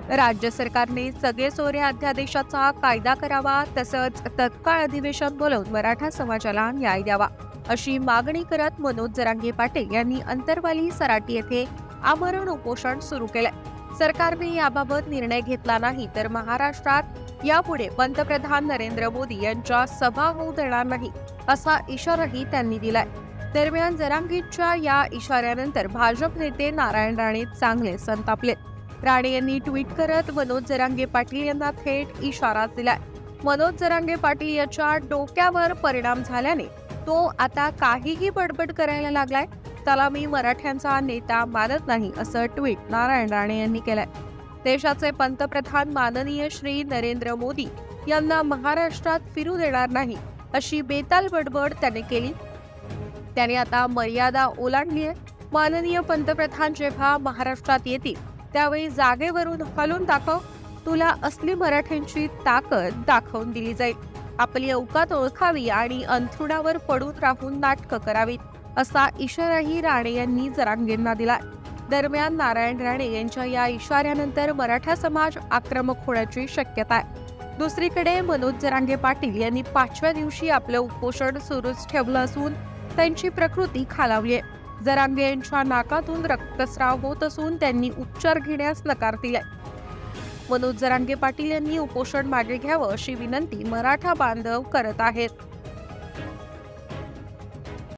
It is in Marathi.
राज्य सरकारने सगळेसोयरे अध्यादेशाचा कायदा करावा, तसंच तत्काळ अधिवेशन बोलावून मराठा समाजाला न्याय द्यावा, अशी मागणी करत मनोज जरांगे पाटील यांनी अंतरवाली सराटी येथे आमरण उपोषण सुरू केलंय. सरकारने याबाबत निर्णय घेतला नाही तर महाराष्ट्रात यापुढे पंतप्रधान नरेंद्र मोदी यांच्या सभा होऊ देणार नाही, असा इशाराही त्यांनी दिलाय. दरम्यान जरांगेंच्या या इशाऱ्यानंतर भाजप नेते नारायण राणे चांगले संतापले. राणे यांनी ट्विट करत मनोज जरांगे पाटील यांना थेट इशारा दिलाय. मनोज जरांगे पाटील याच्या डोक्यावर परिणाम झाल्याने तो आता काहीही बडबड करायला लागलाय. त्याला मी मराठ्यांचा नेता मानत नाही, असं ट्विट नारायण राणे यांनी केलंय. देशाचे पंतप्रधान माननीय श्री नरेंद्र मोदी यांना महाराष्ट्रात फिरू देणार नाही, अशी बेताल बडबड त्याने केली. त्याने आता मर्यादा ओलांडली आहे. माननीय पंतप्रधान जेव्हा महाराष्ट्रात येतील त्यावेळी जागेवरून हलून दाखव, तुला असली मराठ्यांची ताकद दाखवून दिली जाईल. आपली औकात ओळखावी आणि अंथरुणावर पडून राहून नाटकं करावीत, असा इशाराही राणे यांनी जरांगेंना दिला. दरम्यान नारायण राणे यांच्या या इशाऱ्यानंतर मराठा समाज आक्रमक होण्याची शक्यता आहे. दुसरीकडे मनोज जरांगे पाटील यांनी 5व्या दिवशी आपलं उपोषण सुरूच ठेवलं असून त्यांची प्रकृती खालावली आहे. जरांगे यांच्या नाकातून रक्तस्राव होत असून त्यांनी उपचार घेण्यास नकार दिलाय. मनोज जरांगे पाटील यांनी उपोषण मागे घ्यावं, अशी विनंती मराठा बांधव करत आहेत.